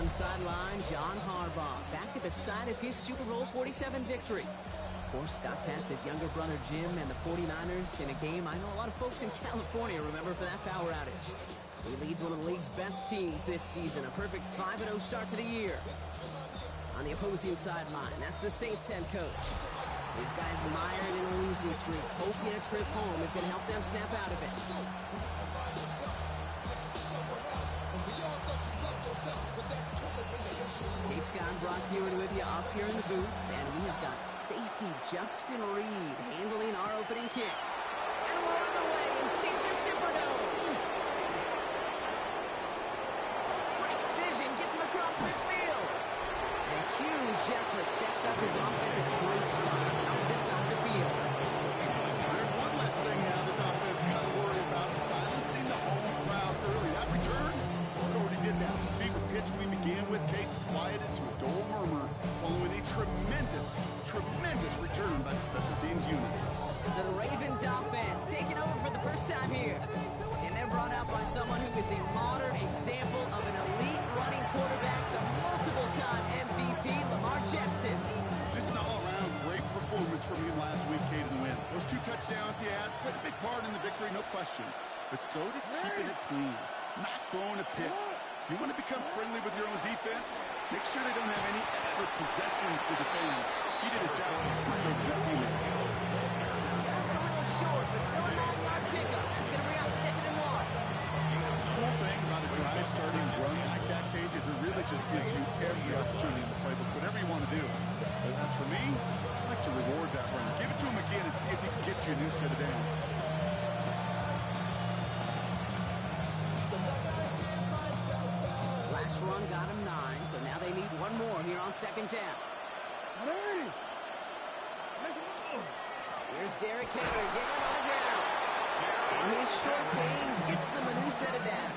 on the sideline, John Harbaugh, back at the side of his Super Bowl 47 victory. Of course, got past his younger brother Jim and the 49ers in a game I know a lot of folks in California remember for that power outage. He leads one of the league's best teams this season, a perfect 5-0 start to the year. On the opposing sideline, that's the Saints head coach. These guys mired in a losing streak, hoping a trip home is going to help them snap out of it. Kate Scott, Brock Hewitt with you up here in the booth, and we have got safety Justin Reed handling our opening kick. And we're on the way in Caesar Superdome. Great vision gets him across midfield. A huge effort sets up his offense at a great spot on the opposite side of the field. There's one less thing now this offense got to worry about, silencing the home crowd early. That return, we already did that. The fever pitch we began with, Kate's quieted to a dull murmur following a tremendous return by the special teams unit. So the Ravens offense taking over for the first time here. And they're brought out by someone who is the modern example of an elite running quarterback, the multiple-time MVP, Lamar Jackson. Just an all-around great performance from him last week, Kate, and win. Those 2 touchdowns he had played a big part in the victory, no question. But so did keeping it clean, not throwing a pick. You want to become friendly with your own defense? Make sure they don't have any extra possessions to defend. He did his job and so did his teammates. Just a little short, but still a nice pickup. That's going to bring up 2nd and 1. The whole thing about a drive starting run like that, Kate, is it really just gives you every opportunity in the playbook, whatever you want to do. But as for me, I like to reward that run. Give it to him again and see if he can get you a new set of downs. Last run got him 9, so now they need one more here on 2nd down. Here's Derrick Henry getting it on the ground. And his short gain gets them a new set of downs.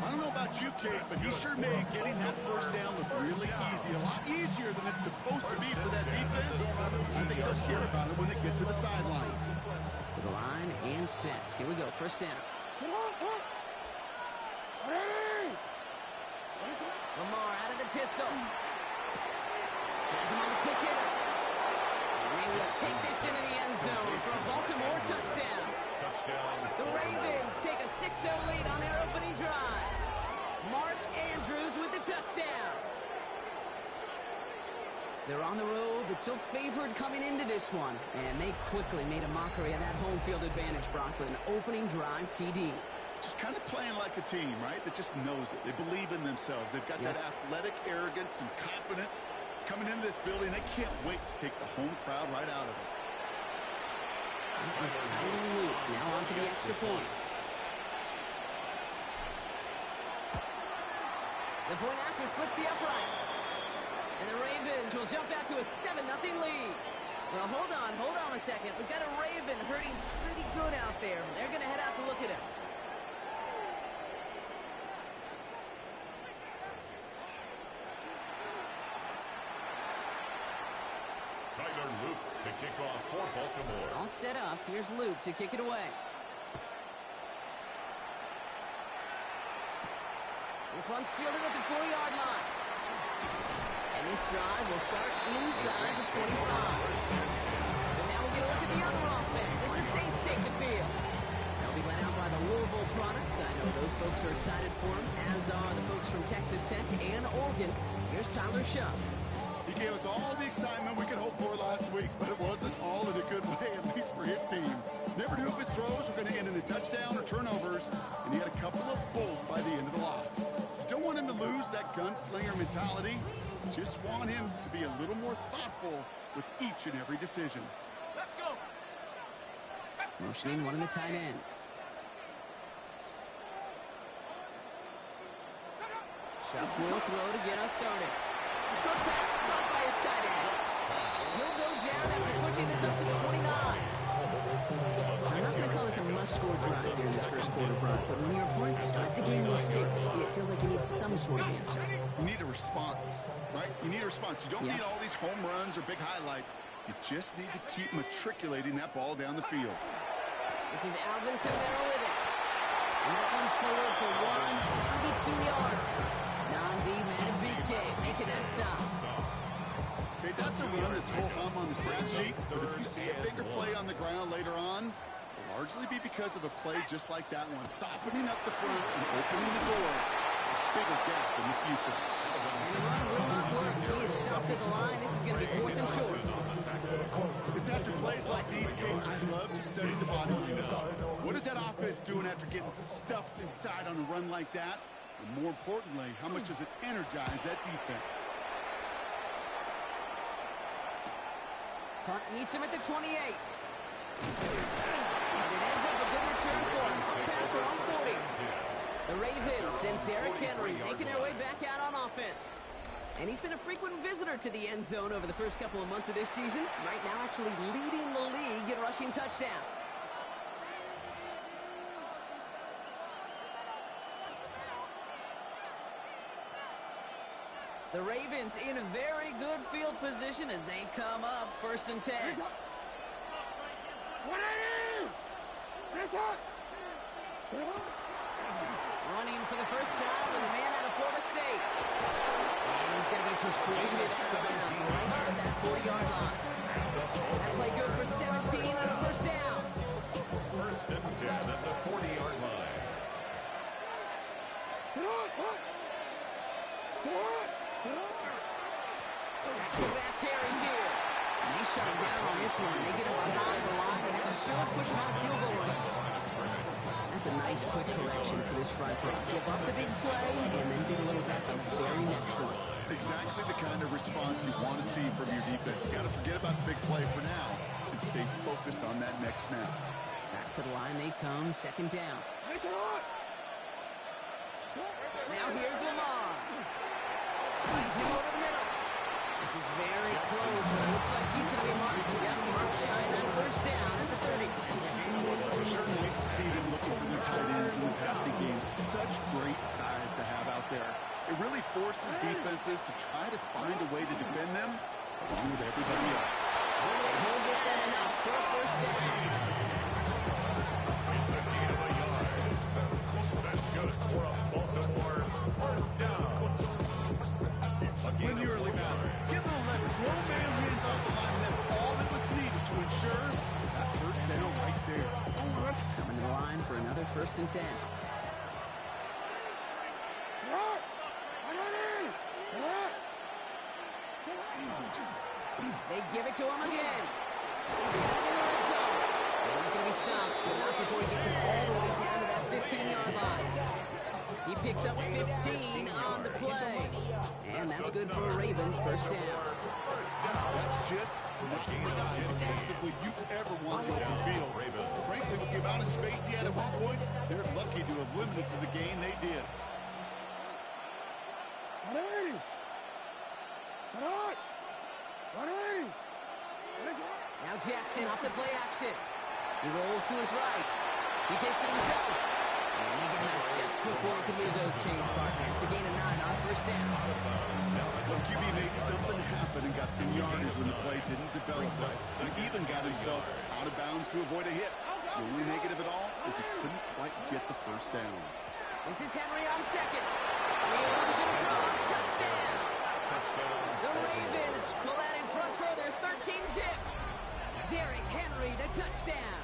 I don't know about you, Kate, but he sure made getting that first down look really easy. A lot easier than it's supposed to be for that defense. I think they'll hear about it when they get to the sidelines. To the line and set. Here we go, first down. Lamar out of the pistol. Has him on the quick hitter. And they will take this into the end zone for a Baltimore touchdown. The Ravens take a 6-0 lead on their opening drive. Mark Andrews with the touchdown. They're on the road, but still favored coming into this one. And they quickly made a mockery of that home field advantage, Brock, with an opening drive TD. Just kind of playing like a team, right, that just knows it. They believe in themselves. They've got that athletic arrogance and confidence. Coming into this building, they can't wait to take the home crowd right out of it. That was Tyler Luke, now on for the extra point. The point after splits the uprights. And the Ravens will jump out to a 7-0 lead. Well, hold on a second. We've got a Raven hurting pretty good out there. They're going to head out to look at him. Tyler Luke to kick off for Baltimore. All set up. Here's Luke to kick it away. This one's fielded at the 4-yard line. And this drive will start inside the 25. So now we'll get a look at the other offense as the Saints take the field. They'll be led out by the Louisville products. I know those folks are excited for him, as are the folks from Texas Tech and Oregon. Here's Tyler Shuck. He gave us all the excitement we could hope for last week, but it wasn't all in a good way, at least for his team. Never knew if his throws were going to end in a touchdown or turnovers, and he had a couple of both by the end of the loss. You don't want him to lose that gunslinger mentality. Just want him to be a little more thoughtful with each and every decision. Let's go. Motioning one of the tight ends. Shuck will throw to get us started. Short pass caught by his tight end. And he'll go down after pushing this up to the 29. I'm not going to call this a must-score drive here in this first quarter, Brock, but when your opponents start the game with 6, it feels like you need some sort of answer. You need a response, right? You need a response. You don't need all these home runs or big highlights. You just need to keep matriculating that ball down the field. This is Alvin Kamara with it. And that one's forward for 192 yards. Now But if you see a bigger play on the ground later on, it'll largely be because of a play just like that one, softening up the front and opening the door. Bigger gap in the future. And the run will not work. He is soft at the line. This is going to be 4th and short. It's after plays like these, Kate, I love to study the body unit. What is that offense doing after getting stuffed inside on a run like that? And more importantly, how much does it energize that defense? Punt meets him at the 28. And it ends up a good return for him. Passer on 40. The Ravens and Derrick Henry making their way back out on offense. And he's been a frequent visitor to the end zone over the first couple of months of this season. Right now actually leading the league in rushing touchdowns. The Ravens in a very good field position as they come up 1st and 10. Running for the first time with a man out of Florida State. And he's going to be persuaded out of bounds right at that 40-yard line. That play good for 17 and a first down. 1st and 10 at the 40-yard line. Back-to-back carries here. And they shut him down on this one. They get him behind the line, and that should push him out of field goal range. That's a nice quick correction for this front block. Give up the big play and then get a little back on the very next one. Exactly the kind of response you want to see from your defense. You got to forget about the big play for now and stay focused on that next snap. Back to the line they come, 2nd down. Now here's Lamar. Finds him over the middle. This is very close, but it looks like he's going to be marked. He got him marked shy that first down at the 30. Sure nice to see them looking for the tight ends in the passing game. Such great size to have out there. It really forces defenses to try to find a way to defend them along with everybody else. He'll get them enough for a first down. It's a gain of a yard. That's good for a Baltimore first down. When you early matter, get a little leverage. One man wins off the line, and that's all that was needed to ensure that first down right there. Coming to the line for another 1st and 10. They give it to him again. He's got it in the red zone. And he's going to be stopped, but not before he gets him all the way down to that 15-yard line. He picks up 15 on the play. And that's good for a Ravens first down. That's just not the guy defensively you ever want to open field. Frankly, with the amount of space he had at one point, they're lucky to have limited to the gain they did. Now Jackson off the play action. He rolls to his right. He takes it himself. And they get him out just before he can move those chains, partner. It's a gain of 9 on first down. Well, QB made something happen and got some yardage when the play didn't develop right. He even got himself out of bounds to avoid a hit. The only negative at all is he couldn't quite get the first down. This is Henry on 2nd. And he runs it across. Touchdown. The Ravens pull that in front further. 13-zip. Derrick Henry, the touchdown.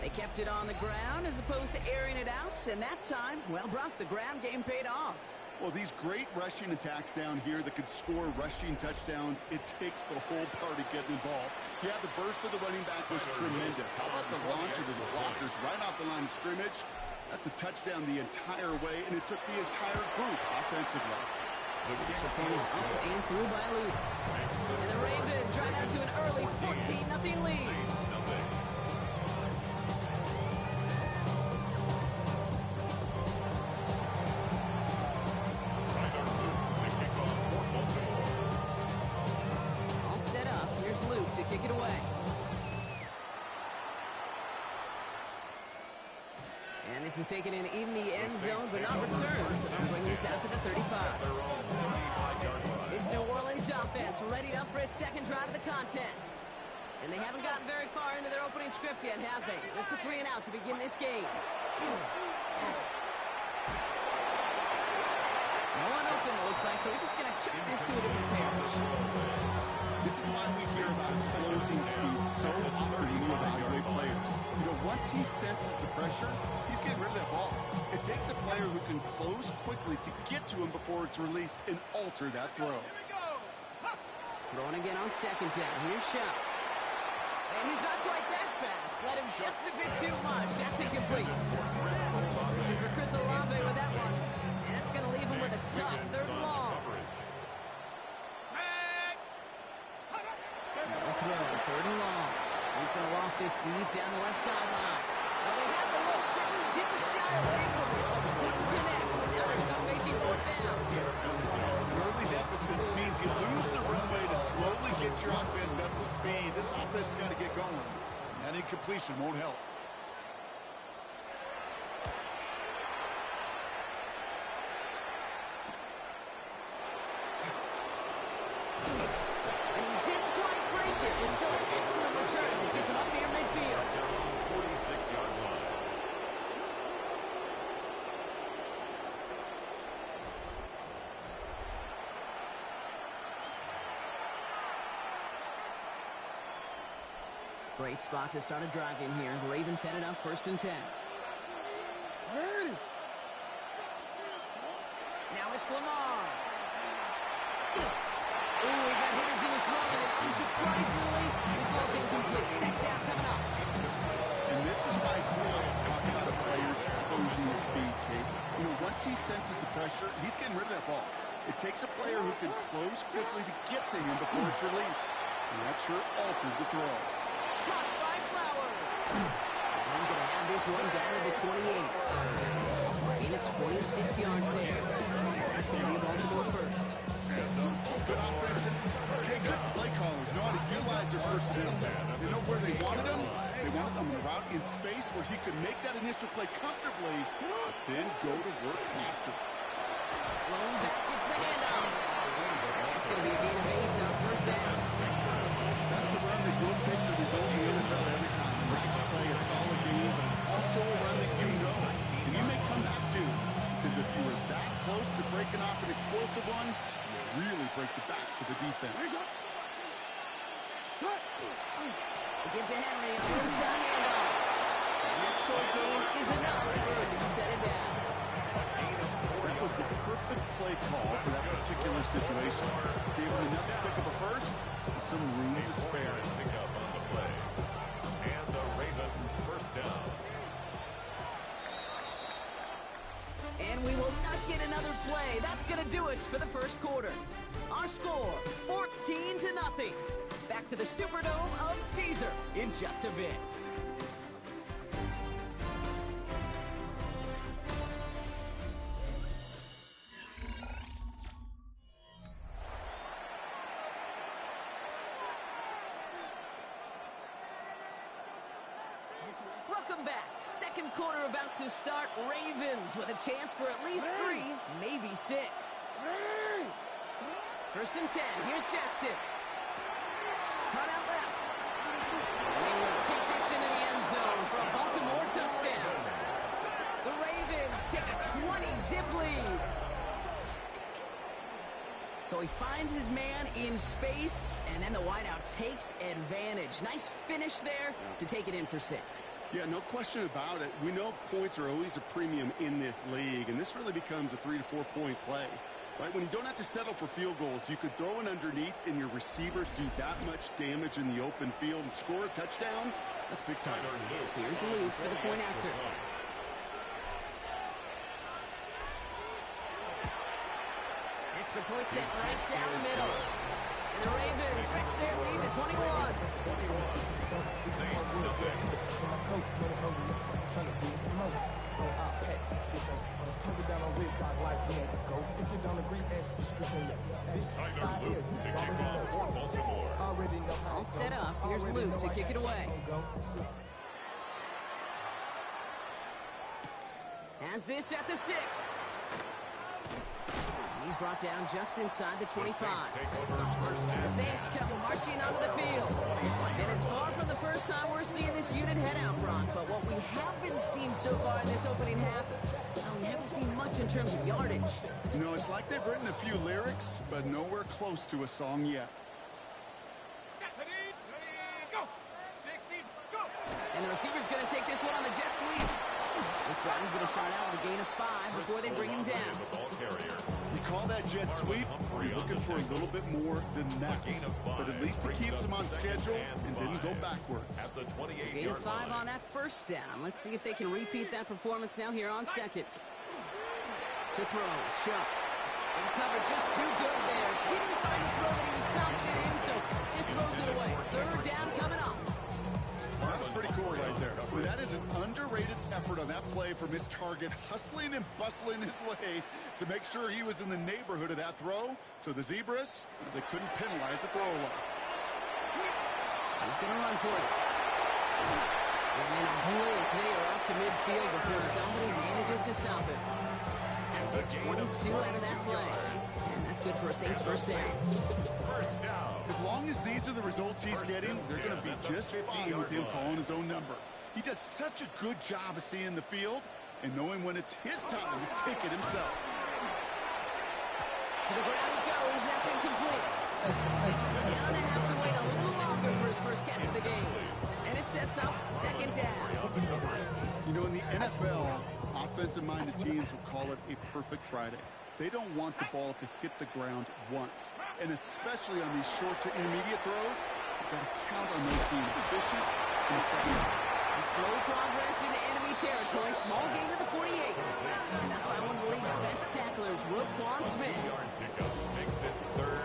They kept it on the ground as opposed to airing it out, and that time, well, Brock, the ground game paid off. Well, these great rushing attacks down here that could score rushing touchdowns, it takes the whole party getting involved. Yeah, the burst of the running back was tremendous. How about the launch of the blockers right off the line of scrimmage? That's a touchdown the entire way, and it took the entire group offensively. Extra point is up and through by Luke. And the Ravens drive out to an early 14-0 lead. All set up. Here's Luke to kick it away. And this is taken in the end zone, but not returned. They'll bring this out to the 35. This New Orleans offense readied up for its second drive of the contest. And they haven't gotten very far into their opening script yet, have they? Just a 3 and out to begin this game. No one open, it looks like, so we're just going to chuck this to a different pair. This is why we hear about closing speed so often when you evaluate players. You know, once he senses the pressure, he's getting rid of that ball. It takes a player who can close quickly to get to him before it's released and alter that throw. Throwing again on second down. Here's Shot. And he's not quite that fast. Let him just a bit too much. That's incomplete. Searching for Chris Olave with that one. And that's going to leave him with a tough third and long. They'll throw, third and long. He's going to loft this deep down the left sideline. Well, they had the look. Shepard didn't shy away from it, but couldn't connect. Now they're still facing fourth down. Early deficit means you lose the runway to slowly get your offense up to speed. This offense got to get going. That incompletion won't help. And he didn't quite break it, but still an excellent return that gets him up near midfield. 46-yard line. Great spot to start a drive in here. The Ravens headed up 1st and 10. Now it's Lamar. Ooh, he got hit as he was throwing it. Unsurprisingly, it falls incomplete. Second down coming up. And this is why scouts talk about a player's closing speed, Kate. You know, once he senses the pressure, he's getting rid of that ball. It takes a player who can close quickly to get to him before it's released. And that sure altered the throw. Caught by Flowers. He's going to have this one down to the 28. In at 26 yards there. That's going to be Baltimore first. Good offenses, okay, good play callers know how to utilize their personnel. They know where they wanted him. They wanted him out in space where he could make that initial play comfortably, then go to work after. Lone back gets the handoff. That's going to be a gain of 8 on first down. That's a run that you'll take the result in the NFL every time. A nice play, a solid game, but it's also a run that you know. And you may come back to, because if you were that close to breaking off an explosive one, you really break the backs of the defense. Again to Henry on the inside handoff. And that short gain is enough for him to set it down. That was the perfect play call for that particular situation. Gave him enough to pick up a first, and some room to spare. Pick up on the play. And the Raven first down. And we will not get another play. That's going to do it for the first quarter. Our score, 14-0. Back to the Superdome of Caesar in just a bit. Welcome back. Second quarter about to start. Ravens with a chance for at least 3, maybe 6. First and 10. Here's Jackson. Cut out left. They will take this into the end zone for a Baltimore touchdown. The Ravens take a 20-zip lead. So he finds his man in space, and then the wideout takes advantage. Nice finish there to take it in for 6. Yeah, no question about it. We know points are always a premium in this league, and this really becomes a 3 to 4 point play. Right, when you don't have to settle for field goals, you could throw it underneath and your receivers do that much damage in the open field and score a touchdown. That's big time. Here's Luke for the point after. Extra point set right down the middle. And the Ravens stretch their lead to 21. Saints nothing. Tyler Luke to kick off for Baltimore. All set up. Here's Luke to kick it away. Has this at the 6. He's brought down just inside the 25. The Saints come marching onto the field. And it's far from the first time we're seeing this unit head out, Brock. But what we haven't seen so far in this opening half, we haven't seen much in terms of yardage. No, it's like they've written a few lyrics, but nowhere close to a song yet. And the receiver's going to take this one on the jet sweep. This drive's going to start out with a gain of 5 before they bring him down. You call that jet sweep, you're looking for a little bit more than that. But at least it keeps him on schedule and didn't go backwards. Gain of 5 on that first down. Let's see if they can repeat that performance now here on second. To throw, Shuck. And the cover just too good there. Didn't find the throw that he was confident in, so just throws it away. Third down coming up. That was pretty cool right there. I mean, that is an underrated effort on that play from his target, hustling and bustling his way to make sure he was in the neighborhood of that throw. So the Zebras, they couldn't penalize the throwaway. He's going to run for it. And in a blink, they are up to midfield before somebody manages to stop it. 22 out of that play. And that's good for a Saints first down. As long as these are the results he's getting, they're going to be just fine with him calling his own number. He does such a good job of seeing the field and knowing when it's his time to take it himself. To the ground it goes. That's incomplete. Gonna have to wait a little longer for his first catch of the game. And it sets up second down. You know, in the NFL, offensive-minded teams will call it a perfect Friday. They don't want the ball to hit the ground once. And especially on these short to intermediate throws, you've got to count on those being efficient and effective. And slow progress into enemy territory. Small gain to the 48. Stopped by one of the league's best tacklers, Roquan Smith.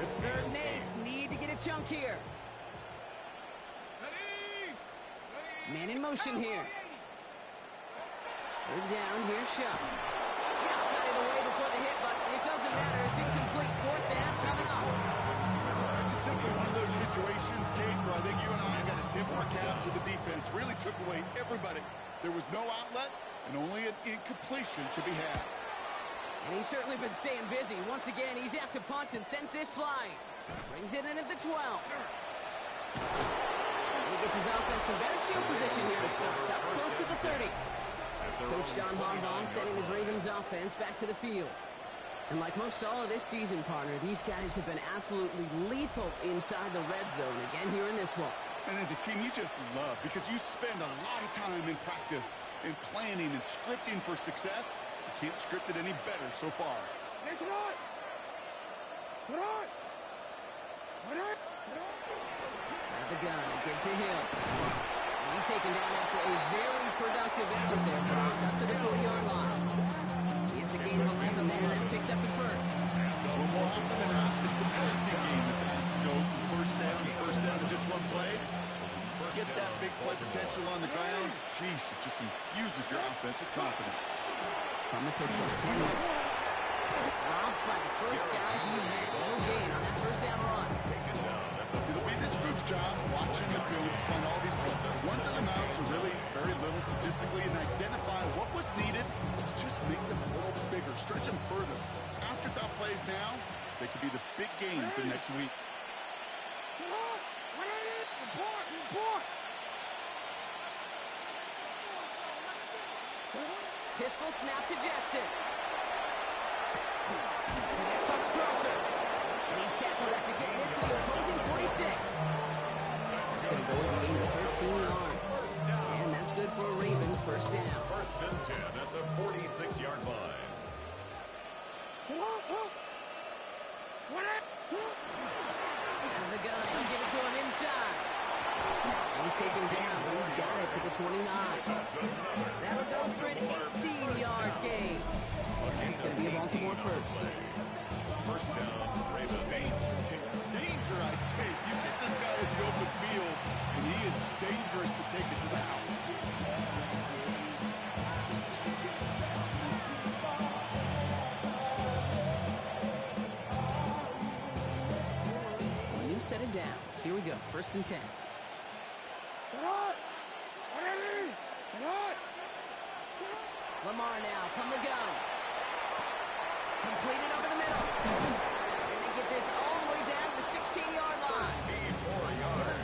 It's third and 8. Need to get a chunk here. Man in motion here. Third down, here's Shuck. Just got it away before the hit, but it doesn't matter. It's incomplete. Fourth down coming up. Just simply one of those situations, Kate, where I think you and I got to tip our cap to the defense. Really took away everybody. There was no outlet, and only an incompletion could be had. And he's certainly been staying busy. Once again, he's out to punt and sends this flying. Brings it in at the 12. He gets his offense in better field position here to start. Up close to the 30. Coach John Harbaugh sending his Ravens offense back to the field. And like most all of this season, partner, these guys have been absolutely lethal inside the red zone again here in this one. And as a team, you just love because you spend a lot of time in practice, in planning and scripting for success. You can't script it any better so far. Out the gun, give to Hill. He's taken down after a very productive effort there, up to the 40-yard line. He gets a gain of 11 there, and that picks up the first. Well, more often than not, it's a passing game that's asked to go from first down to just one play. Get that big play potential on the ground. Jeez, it just infuses your offense with confidence. From the pistol, Henry. Robbed by the first guy he had. No gain on that first down run. It'll be this group's job watching the field to find all these plays. Ones that amount to really very little statistically and identify what was needed to just make them a little bigger, stretch them further. Afterthought plays now, they could be the big gains in next week. Pistol snap to Jackson. Connects on the crosser. And he's tackled after getting this to the opposing 46. That's going to go as a gain of 13 yards. And that's good for a Ravens first down. First and 10 at the 46-yard line. Out of the gun, he'll give it to him inside. He's taken down, but he's got it to the 29. That'll go for an 18-yard gain. It's going to be a Baltimore first. First down, Ravens. Danger, I say. You get this guy in the open field, and he is dangerous to take it to the house. So a new set of downs. Here we go, first and 10. Lamar now from the gun. Completed over the middle. And they get this all the way down to the 16-yard line.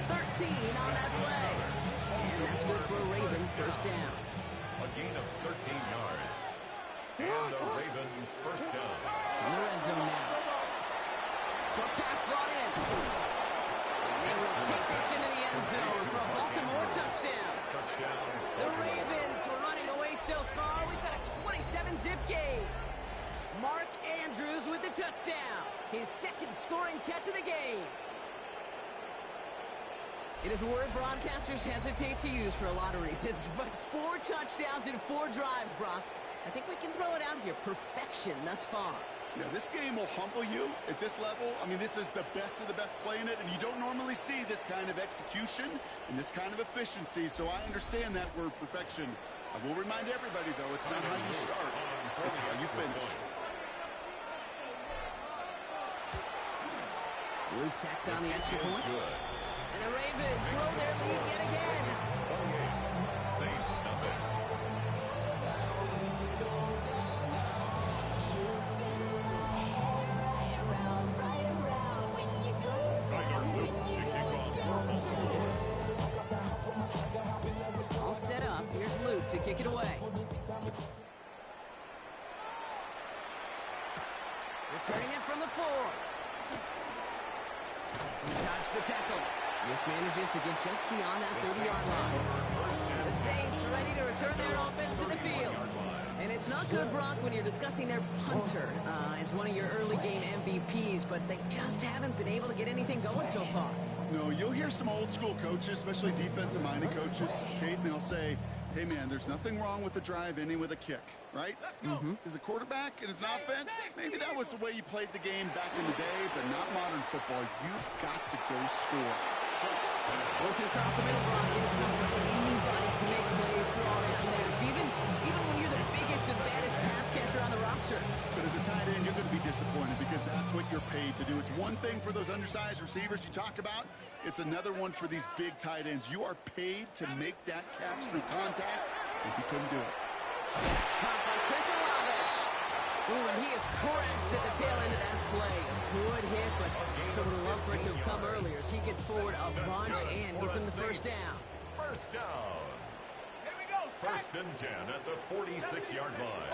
13 on that play. And that's good for a Ravens first down. A gain of 13 yards. And a Raven first down. In the red zone now. Short pass brought in. They will take this into the end zone for a Baltimore touchdown. The Ravens were running away so far. We've got a 27-zip game. Mark Andrews with the touchdown. His second scoring catch of the game. It is a word broadcasters hesitate to use for a lot of reasons, but 4 touchdowns in 4 drives, Brock. I think we can throw it out here. Perfection thus far. Yeah, this game will humble you at this level. I mean, this is the best of the best playing it, and you don't normally see this kind of execution and this kind of efficiency, so I understand that word perfection. I will remind everybody, though, it's not how you start, it's how you finish. Luke tacks on the extra point. And the Ravens grow their lead yet again. Saints, nothing. All set up. Here's Luke to kick it away. Returning it from the 4. He dodged the tackle. Mismanages to get just beyond that 30-yard line. The Saints ready to return their offense to the field. And it's not good, Brock, when you're discussing their punter as one of your early game MVPs, but they just haven't been able to get anything going so far. No, you'll hear some old school coaches, especially defensive-minded coaches, Kate, and they'll say, hey, man, there's nothing wrong with the drive ending with a kick, right? As a quarterback and as an offense, maybe that was the way you played the game back in the day, but not modern football. You've got to go score. Working across the middle, Brock, it is tough for anybody to make plays through all that mess, even when you're the biggest and baddest pass catcher on the roster. But as a tight end, you're going to be disappointed because that's what you're paid to do. It's one thing for those undersized receivers you talk about. It's another one for these big tight ends. You are paid to make that catch through contact, and he couldn't do it. That's caught by Chris Olave. Ooh, and he is cracked at the tail end of that play. A good hit, but someone would love for it to have come earlier as he gets forward a bunch and gets him the first down. First down. First and 10 at the 46-yard line.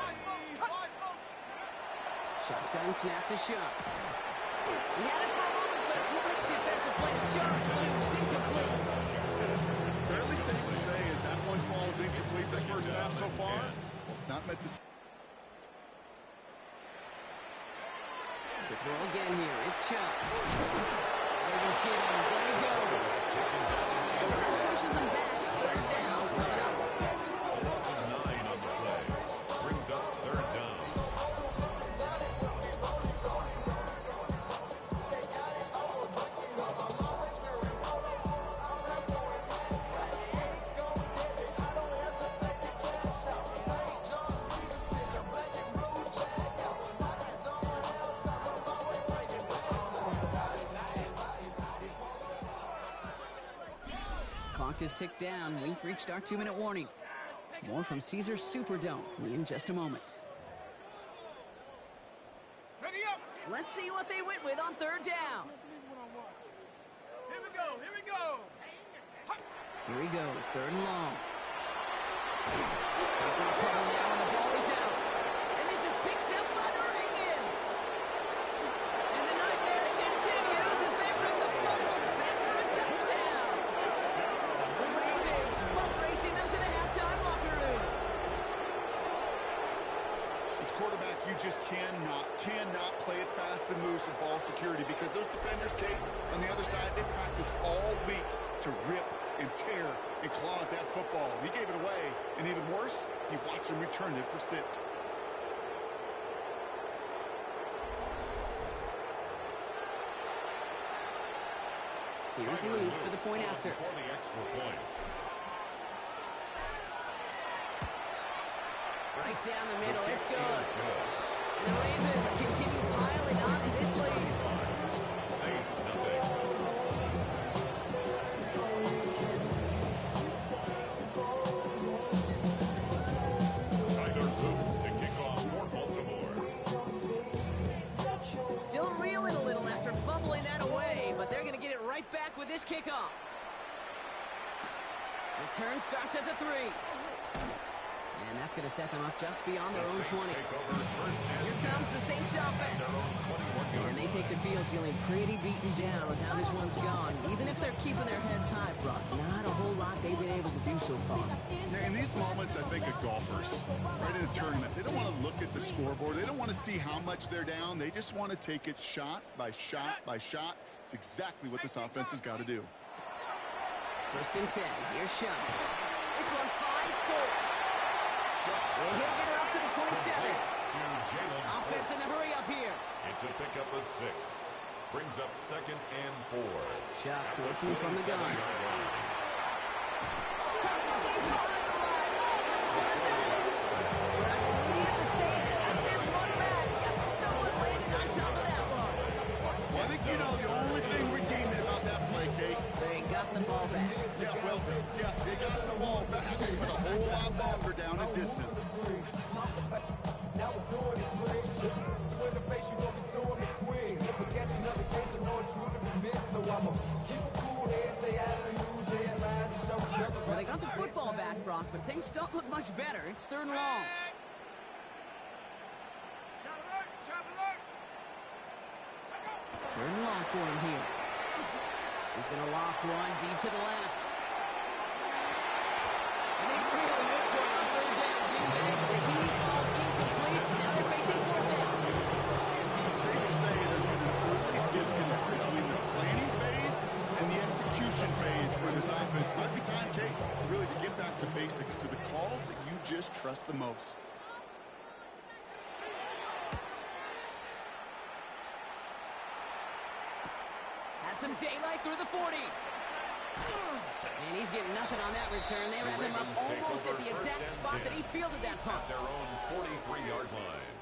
Shotgun snap to Shuck. He had it for a moment, but a quick defensive play to Josh Luke's incomplete. Fairly safe to say as that one falls incomplete this first half so far. It's not met the... To throw again here, it's Shuck. Ravens get him, down he goes. Pushes him back, third down, coming up. A loss of 9 on the play. Brings up third down. Clock is ticked down. We've reached our 2-minute warning. More from Caesars Superdome in just a moment. Ready up! Let's see what they went with on third down. Here we go! Here we go! Here he goes, third and long. In trouble now, and the ball is out. And this is picked up by the Ravens. And the nightmare continues as they bring the fumble back for a touchdown. The Ravens boat racing them to the halftime locker room. As quarterback, you just cannot play it fast and loose with ball security because those defenders, Kate, on the other side, they practice all week to rip and tear and claw at that football. He gave it away, and even worse, he watched him return it for 6. Here's Luke for the point after. For the extra point. Right down the middle, it's good. And the Ravens continue piling onto this lead. Saints, nothing. Tyler Luke to kick off for Baltimore. Still reeling a little after fumbling that away, but they're going to get it right back with this kickoff. Return starts at the 3. And that's going to set them up just beyond their own 20. Here comes the Saints offense. And they take the field feeling pretty beaten down with how this one's gone. Even if they're keeping their heads high, Brock, not a whole lot they've been able to do so far. Yeah, in these moments, I think of golfers, right in a tournament. They don't want to look at the scoreboard. They don't want to see how much they're down. They just want to take it shot by shot by shot. It's exactly what this offense has got to do. 1st and 10. Here's Shines. This one finds Ford. And he'll get it up to the 27. Offense in the hurry up here. It's a pickup of 6. Brings up 2nd and 4. Shot working from the gun. The Saints got this one back. Yep, someone landed on top of that one. Well, I think, you know, the only thing redeeming about that play, Kate. They got the ball back. Yeah, well done. Yeah, they got the ball back, but a whole lot longer down a distance. Well, they got the football back, Brock, but things don't look much better. It's 3rd and long. 3rd and long for him here. He's going to loft one deep to the left. And they really went for it on 3rd down, didn't they? The heat falls incomplete. Now they're facing 4th down. Safe to say there's been an early disconnect between the planning phase and the execution phase for this offense. Might be time, Kate, really to get back to basics, to the calls that you just trust the most. Has some daylight through the 40. And he's getting nothing on that return. They wrap him up almost at the exact spot that he fielded that punt. Their own 43-yard line.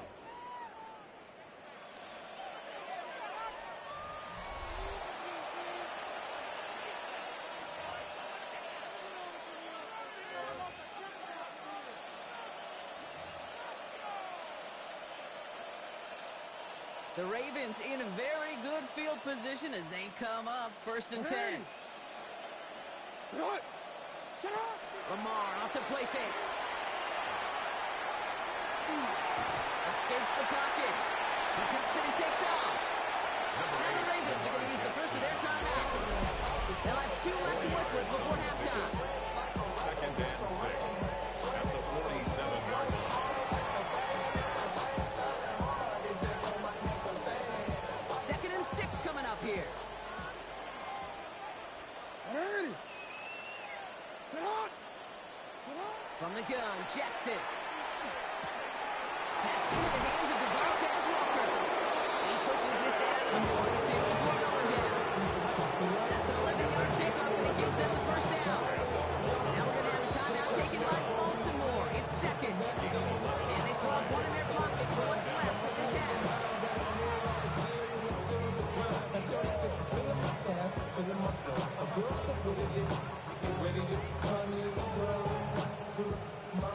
The Ravens in a very good field position as they come up 1st and 10. Lamar off the play fake. Escapes the pocket. Protects it and takes off. Now the Ravens are going to use the first of their timeouts. They'll have 2 left to work with before halftime. 2nd and 6 at the 47-yard line. 2nd and 6 coming up here. From the gun, Jackson. Pass into the hands of Devontae Walker. He pushes this down to the 42 before going down. That's an 11-yard pickup, and it gives them the 1st down. Now we're going to have a timeout taken by Baltimore. It's 2nd. And they still have 1 in their pocket for what's left of this half.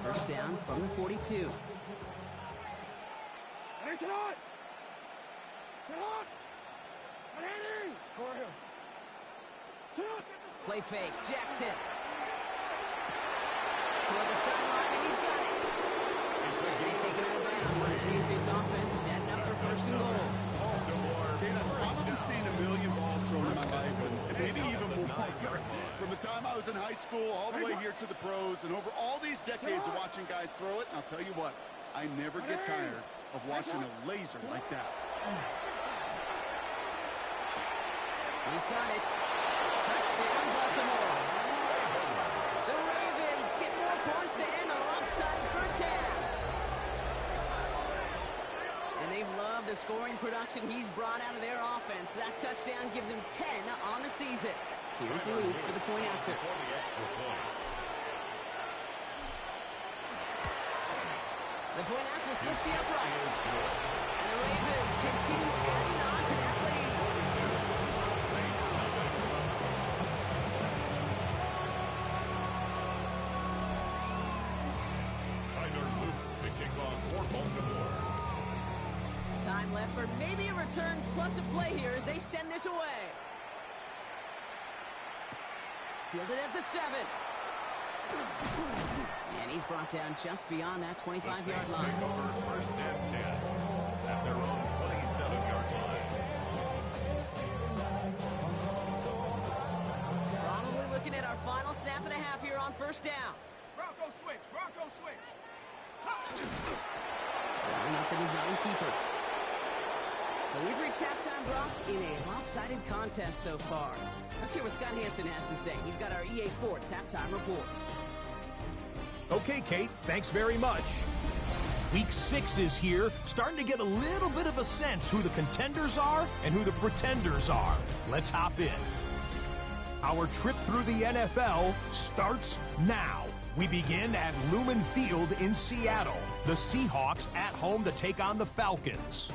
First down from the 42. Play fake, Jackson. Toward the sideline, and he's got it. And they take it out of bounds, which means his offense setting up for 1st and goal. Kate, I've probably seen a million balls thrown in my life, and maybe even more. From the time I was in high school all the way here to the pros, and over all these decades of watching guys throw it, and I'll tell you what, I never get tired of watching a laser like that. He's got it. Touchdown, Baltimore. The Ravens get more points to end a lopsided first half. And they've loved the scoring production he's brought out of their offense. That touchdown gives him 10 on the season. Here's Luke for the point after. The point after splits the uprights. And the Ravens continue adding on to that lead. Time left for maybe a return plus a play here as they send this away. Fielded at the 7. And he's brought down just beyond that 25-yard line. Take over first and 10 at their own 27-yard line. Probably looking at our final snap of the half here on first down. Bronco switch. Bronco switch. Throwing up the design keeper. So we've reached halftime, Brock, in a lopsided contest so far. Let's hear what Scott Hansen has to say. He's got our EA Sports halftime report. Okay, Kate, thanks very much. Week 6 is here, starting to get a little bit of a sense who the contenders are and who the pretenders are. Let's hop in. Our trip through the NFL starts now. We begin at Lumen Field in Seattle. The Seahawks at home to take on the Falcons.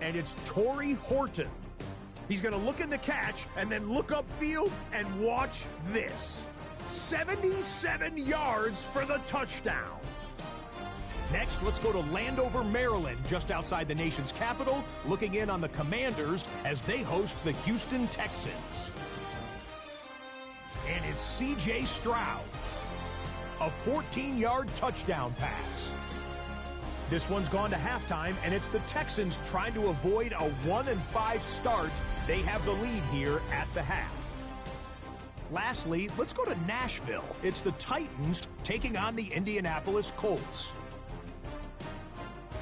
And it's Torrey Horton. He's going to look in the catch and then look upfield and watch this. 77 yards for the touchdown. Next, let's go to Landover, Maryland, just outside the nation's capital, looking in on the Commanders as they host the Houston Texans. And it's C.J. Stroud. A 14-yard touchdown pass. This one's gone to halftime, and it's the Texans trying to avoid a 1-5 start. They have the lead here at the half. Lastly, let's go to Nashville. It's the Titans taking on the Indianapolis Colts.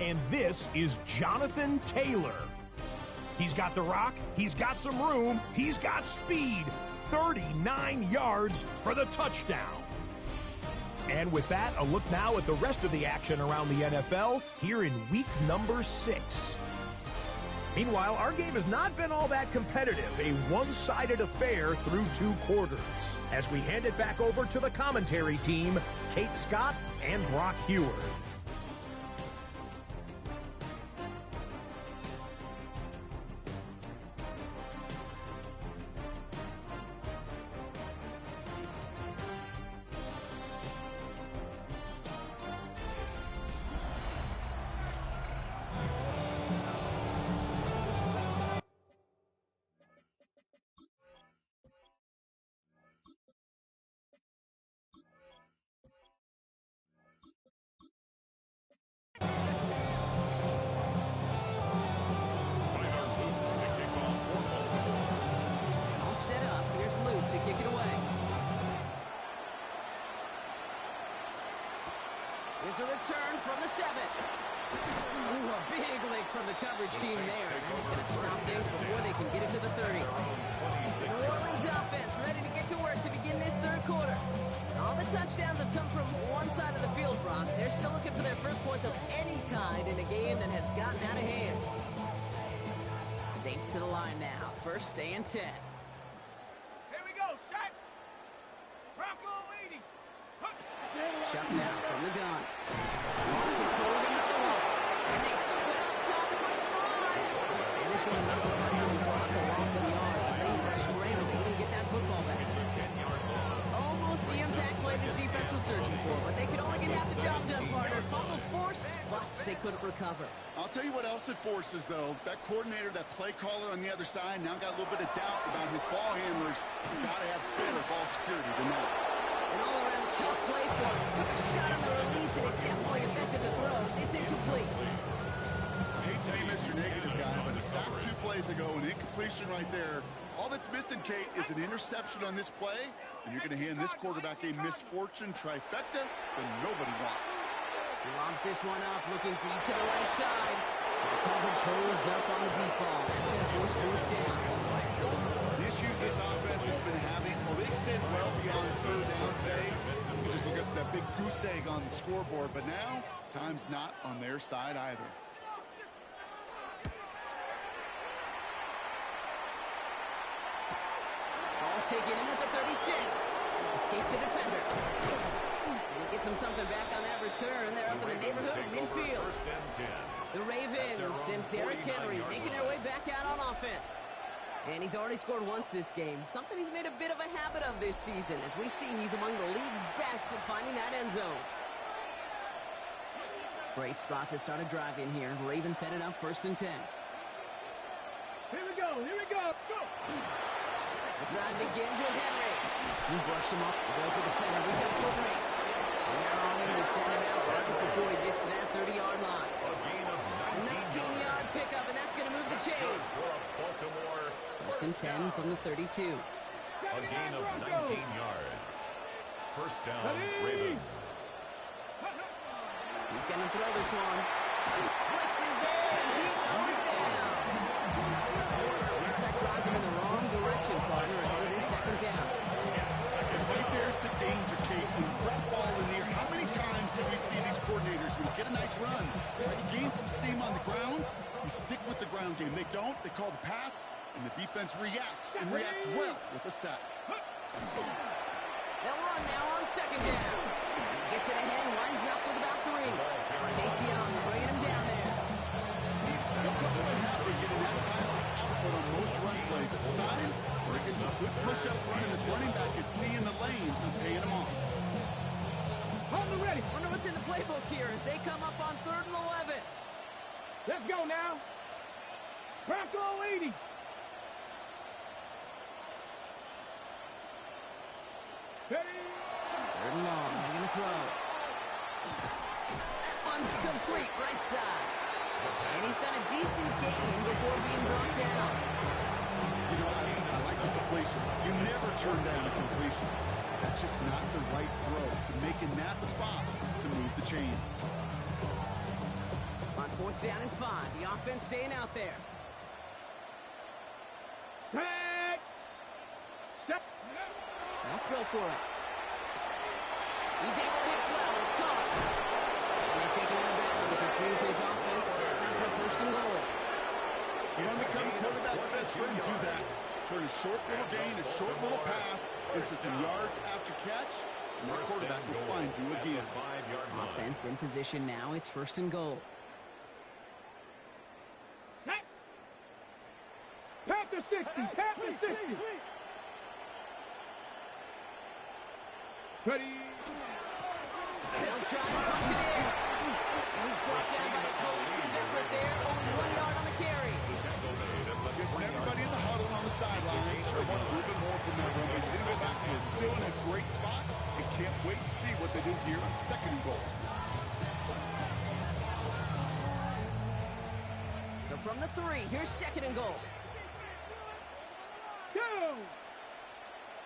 And this is Jonathan Taylor. He's got the rock, he's got some room, he's got speed. 39 yards for the touchdown. And with that, a look now at the rest of the action around the NFL here in week number 6. Meanwhile, our game has not been all that competitive, a one-sided affair through 2 quarters. As we hand it back over to the commentary team, Kate Scott and Brock Heward. Here's a return from the 7. Ooh, a big lick from the coverage team there. And he's going to stop things before they can get it to the 30. The New Orleans offense ready to get to work to begin this third quarter. All the touchdowns have come from one side of the field, Brock. They're still looking for their first points of any kind in a game that has gotten out of hand. Saints to the line now. First and 10. Here we go, set. Bronco 80. Shut down from the gun. Lost control of another one. And they scoop it up top across the line. And this one not surprisingly Bronco lost some yards. They need to scramble to even get that football back. It's a 10-yard loss. Almost the impact play this defense was searching for, but they could only get half the job done, partner. Fumble forced, but they couldn't recover. I'll tell you what else it forces, though. That coordinator, that play caller on the other side, now got a little bit of doubt about his ball handlers. You've got to have better ball security than that. An all-around tough play for him. Took a shot on the release, and it definitely affected the throw. It's incomplete. I hate to be Mr. Negative guy, but a sack 2 plays ago, an incompletion right there. All that's missing, Kate, is an interception on this play, and you're going to hand this quarterback a misfortune trifecta that nobody wants. He lobs this one up, looking deep to the right side. So the coverage holds up on the deep ball. That's going to force fourth down. The issues this offense has been having, well, they extend well beyond third down today. You just look at that big goose egg on the scoreboard, but now time's not on their side either. Ball taken in at the 36. Escapes the defender. And he gets him something back on that return. They're up in the neighborhood of midfield. First and 10. The Ravens and Derrick Henry making their way back out on offense. And he's already scored once this game. Something he's made a bit of a habit of this season. As we see, he's among the league's best at finding that end zone. Great spot to start a drive in here. Ravens headed up first and 10. Here we go. Here we go. Go. The drive begins with Henry. He brushed him up, avoids the defender. We got a foot race. And they're on him to send him out right before he gets to that 30-yard line. A gain of A 19-yard pickup, and that's going to move the chains. Baltimore. First and 10 from the 32. A gain of 19 yards. First down, Ravens. He's going to throw this one. Blitz is there, and he goes down. That drives him in the wrong direction, partner, ahead of his second down. And right there's the danger, Kate. When you put the ball in there, how many times do we see these coordinators, when you get a nice run, you gain some steam on the ground, you stick with the ground game. They don't. They call the pass, and the defense reacts, and reacts well with a sack. They'll run now on second down. He gets it ahead, winds up with about 3. Chase Young bringing him down there. You'll come away happy getting that type of output on most run plays. It's a sign we're getting some good push up front, and this running back is seeing the lanes and paying them off. Hold the ready. Wonder what's in the playbook here as they come up on 3rd and 11. Let's go now. Bronco 80. Ready. 3rd and long, they're going to throw. That one's complete, right side. And he's done a decent gain before being brought down. You know, I like the completion. You never turn down a completion. That's just not the right throw to make in that spot to move the chains. On 4th down and 5, the offense staying out there. Tag. Set. They'll throw for it. He's able to hit Flowers, caught. And they take him out of bounds, which means his offense set up for 1st and goal. You want to become a quarterback's best friend, do that. Turn a short little gain, a short little pass into some yards after catch, and that quarterback will find you again. Offense in position now. It's 1st and goal. Set. Panther 60. Panther 60. Ready. They'll try to punch it in. He was brought down by a collective effort there. Only 1 yard on the carry. Guessing everybody in the huddle on the sidelines sure want a little bit more from that run, but he didn't go backwards. Still in a great spot, and can't wait to see what they do here on 2nd and goal. So from the 3, here's 2nd and goal. Go.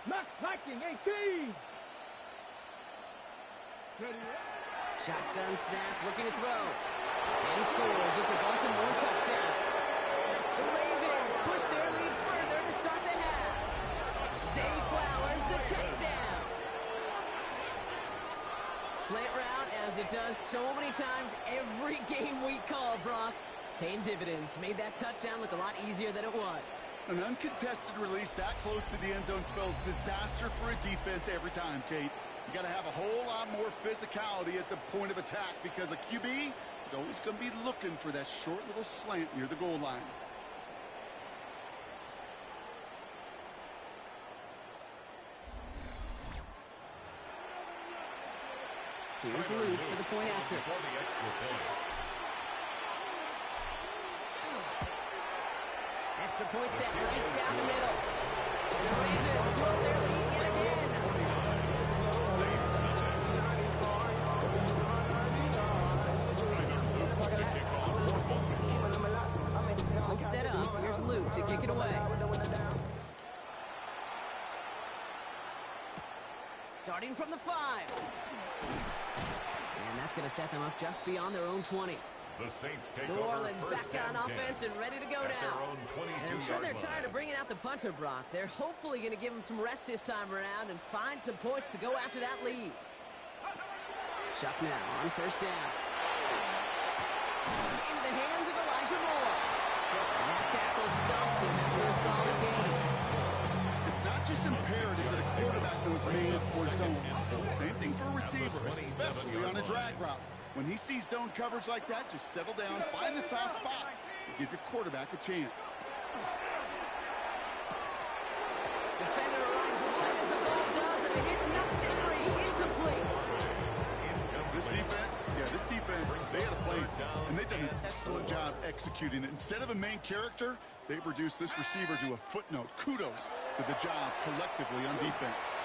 Knock Viking 18. Ready. Shotgun snap, looking to throw. And he scores. It's a Baltimore touchdown. The Ravens push their lead further to start the half. Zay Flowers, the touchdown. Slant route, as it does so many times every game we call, Brock. Paying dividends. Made that touchdown look a lot easier than it was. An uncontested release that close to the end zone spells disaster for a defense every time, Kate. You got to have a whole lot more physicality at the point of attack because a QB is always going to be looking for that short little slant near the goal line. Here's Luke for the point after. For the extra point. Extra point set right down the middle. And the Ravens grow their lead yet again. All set up. Here's Luke to kick it away. Starting from the 5. And that's going to set them up just beyond their own 20. The Saints take New over Orleans first back on and 10. offense and ready to go At now. their own 22 And I'm sure they're yard tired line. of bringing out the punter, Brock. They're hopefully going to give them some rest this time around and find some points to go after that lead. Shuck now on 1st down. Into the hands of Elijah Moore. And that tackle stumps him after a solid gain. It's not just imperative that a quarterback knows man or zone. Same thing for a receiver, especially on a drag route. When he sees zone coverage like that, just settle down, find the soft spot, and give your quarterback a chance. Defender arrives right as the ball does, and the hit knocks it free. Incomplete. This defense, they had a plan, and they've done an excellent job job executing it. Instead of a main character, they've reduced this receiver to a footnote. Kudos to the job collectively on defense.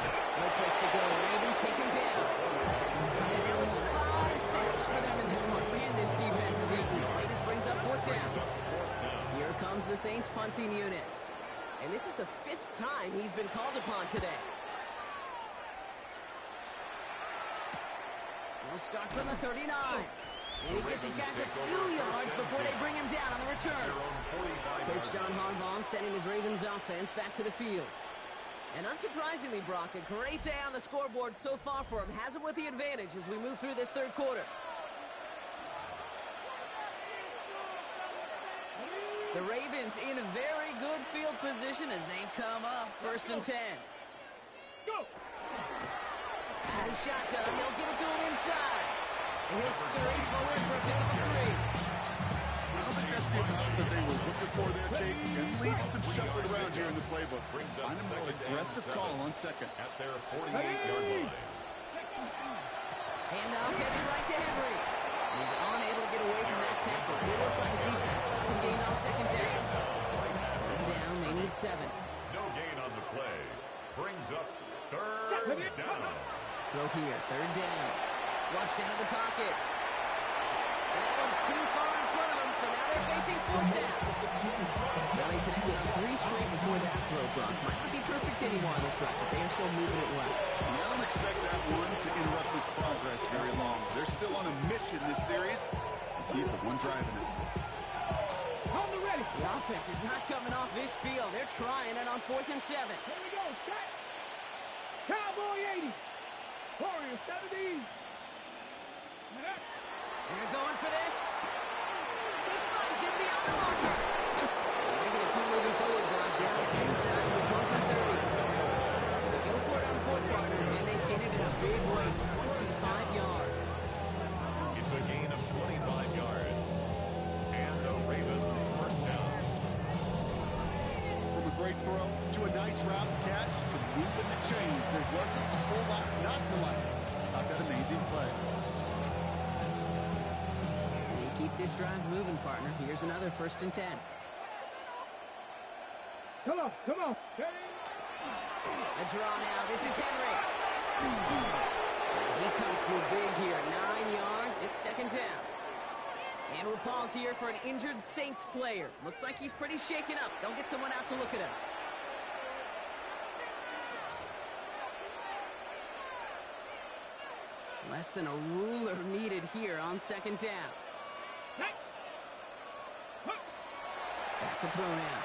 No place to go. Ravens take him down. And it was 5 sacks for them in this one. Man, this defense is eating. Latest brings up 4th down. Here comes the Saints punting unit. And this is the 5th time he's been called upon today. We'll start from the 39. And he gets his guys a few yards before they bring him down on the return. Coach John Harbaugh sending his Ravens offense back to the field. And unsurprisingly, Brock, a great day on the scoreboard so far for him. Has him with the advantage as we move through this 3rd quarter. The Ravens in a very good field position as they come up 1st and 10. Go! And he's shotgun. They'll give it to him inside. And he'll scurry forward for a pick of 3. I don't think that's the amount that they were looking for there, Kate. And leaves some shuffling around here in the playbook. Find a more aggressive call on 2nd. At their 48-yard line. Handoff headed right to Henry. He's unable to get away from that tackle. Good work by the defense. Falcon gain on 2nd down. 3rd down, they need 7. No gain on the play. Brings up 3rd down. Throw here, 3rd down. Flushed out of the pocket. And that one's too far in front of them, so now they're facing 4th down. Johnny connected on 3 straight before that throw, Brock. Might not be perfect anymore on this drive, but they are still moving it well. And I don't expect that one to interrupt his progress very long. They're still on a mission this series. He's the one driving it. On the ready. The offense is not coming off this field. They're trying it on 4th and 7. Here we go. Set. Cowboy 80. Warrior 70. They're going for this. He finds him beyond the marker. They're going to keep moving forward, Brock, down inside with closing 30. So they go for it on 4th quarter, and they get it in a big way, 25 yards. It's a gain of 25 yards. And the Ravens 1st down. From a great throw to a nice route catch to moving the chains. There wasn't a whole lot not to like about that amazing play. Keep this drive moving, partner. Here's another 1st and 10. Come on, come on. A draw now. This is Henry. He comes through big here. 9 yards. It's 2nd down. And we'll pause here for an injured Saints player. Looks like he's pretty shaken up. They'll get someone out to look at him. Less than a ruler needed here on 2nd down. Back to throw now.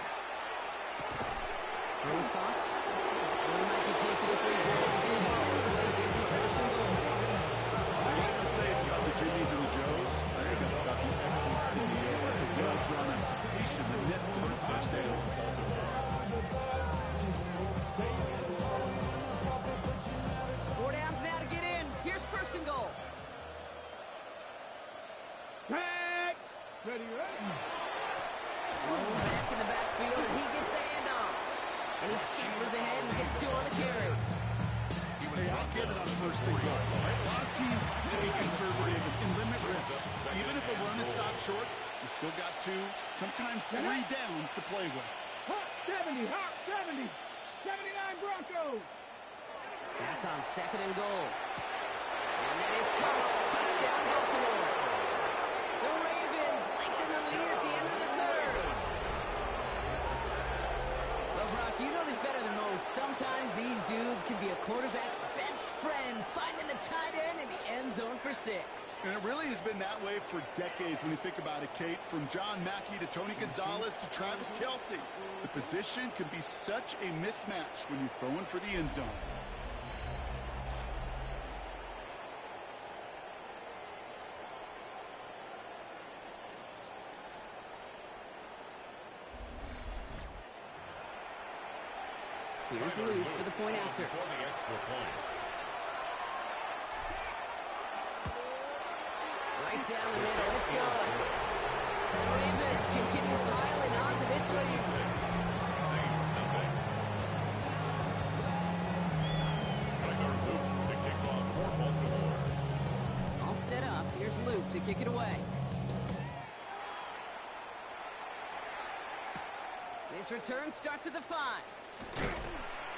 Rose caught. He might be close to this lead. Play gives him a 1st and goal. I like to say it's about the Jimmies and the Joes. I think it's about the X's and the O's. It's a well-drawn application that nets them the 1st down. 4 downs now to get in. Here's 1st and goal. Back. Ready, ready. Back in the backfield, and he gets the handoff. And he scampers ahead and gets 2 on the carry. Hey, I get it on 1st and goal. Right? A lot of teams like to be conservative and limit risk. Even if a run is stopped short, you still got 2, sometimes 3 downs to play with. Hot 70, hot 70. 79 Broncos. Back on 2nd and goal. And that is caught. Touchdown, Baltimore. The Ravens lengthen the lead at the end of the 3rd. Well, Brock, you know this better than most. Sometimes these dudes can be a quarterback's best friend, finding the tight end in the end zone for 6. And it really has been that way for decades when you think about it, Kate. From John Mackey to Tony Gonzalez to Travis Kelce. The position can be such a mismatch when you're throwing for the end zone. Here's Luke for the point after. For the extra point. Right down the middle. It's good. The Ravens continue piling onto this lead. Saints nothing. Tyler Luke to kick off for Baltimore. All set up. Here's Luke to kick it away. This return starts at the 5.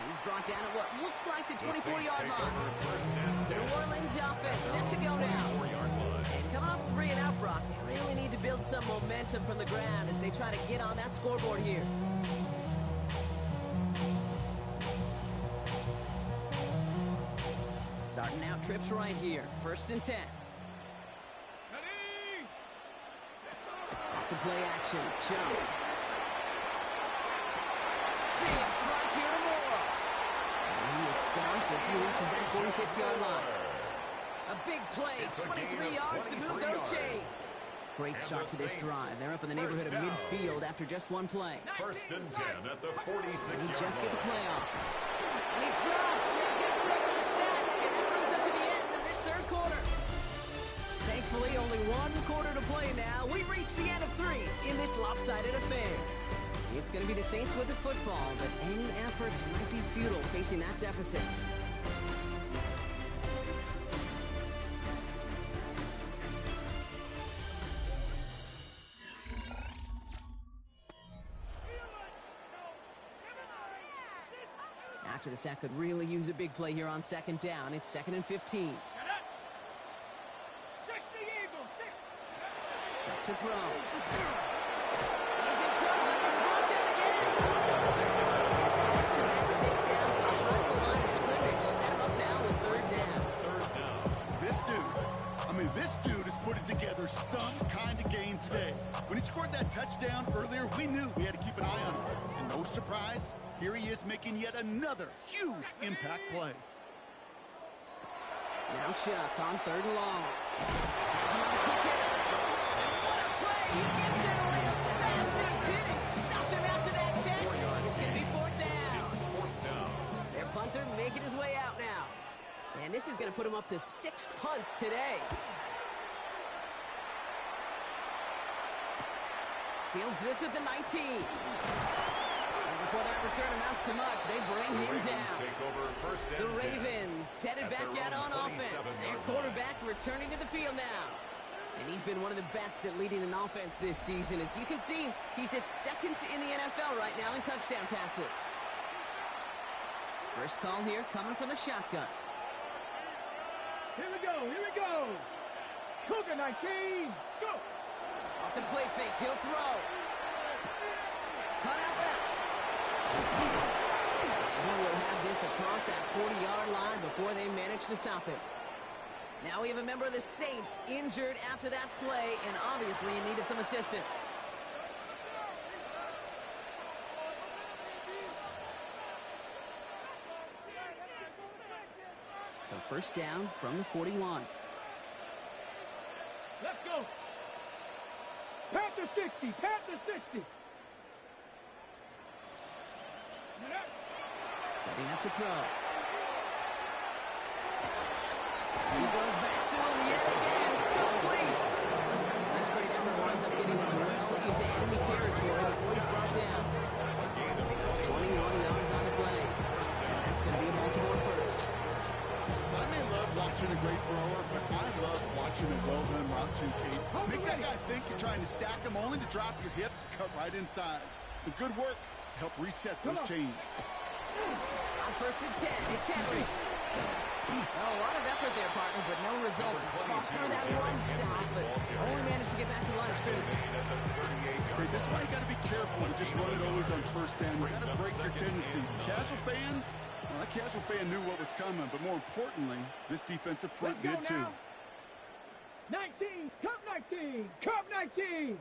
He's brought down at what looks like the 24-yard line. New Orleans offense set to go now. And coming off 3 and out, Brock, they really need to build some momentum from the ground as they try to get on that scoreboard here. Starting out trips right here. 1st and 10. Off the play action. Jump. Big strike here to Moore. And he is stopped as he reaches that 46-yard line. A big play, 23 yards to move those chains. Great start to this drive. They're up in the neighborhood of midfield after just one play. 1st and 10 at the 46-yard line. He just get the play off. And he's dropped. They get a break with a sack. And that brings us to the end of this 3rd quarter. Thankfully, only 1 quarter to play now. We reach the end of 3 in this lopsided affair. It's going to be the Saints with the football, but any efforts might be futile facing that deficit. After the sack could really use a big play here on 2nd down. It's 2nd and 15. Shot to throw. He's in trouble. He's brought down again. Back-to-back takedowns behind the line of scrimmage. Set him up now with 3rd down. This dude is putting together some kind of game today. When he scored that touchdown earlier, we knew we had to keep an eye on him. And no surprise, here he is making yet another huge impact play. Now Chuck on 3rd and long. Has him on the quick hit. And what a play! He gets it away. A massive hit and stop him after that catch. It's going to be 4th down. Their punter making his way out now. And this is going to put him up to 6 punts today. Fields this at the 19. And before that return amounts to much, they bring him down. The Ravens headed back out on offense. Their quarterback returning to the field now. And he's been one of the best at leading an offense this season. As you can see, he's at 2nd in the NFL right now in touchdown passes. First call here coming from the shotgun. Here we go. Cougar 19, go. Off the play fake, he'll throw. Cut out left. He will have this across that 40-yard line before they manage to stop him. Now we have a member of the Saints injured after that play and obviously in need of some assistance. So 1st down from the 41. Let's go. Panther 60. Setting up to throw. He goes back to him yet again. Complete. And this great effort winds up getting him well into enemy territory before he's brought down. 21 yards on the play. And that's going to be a Baltimore first. I may love watching a great thrower, but I love watching a well-done route too, Kate. Make that guy think you're trying to stack him only to drop your hips, cut right inside. Some good work to help reset those chains. On 1st and 10, it's Henry. Oh, a lot of effort there, partner, but no results. Fought through that run stop, but only managed to get back to the line of scrimmage. Okay, this is why you got to be careful to just run it always on 1st down. You got to break your tendencies. The casual fan, well, that casual fan knew what was coming, but more importantly, this defensive front did too. 19, Cup 19, Cup 19.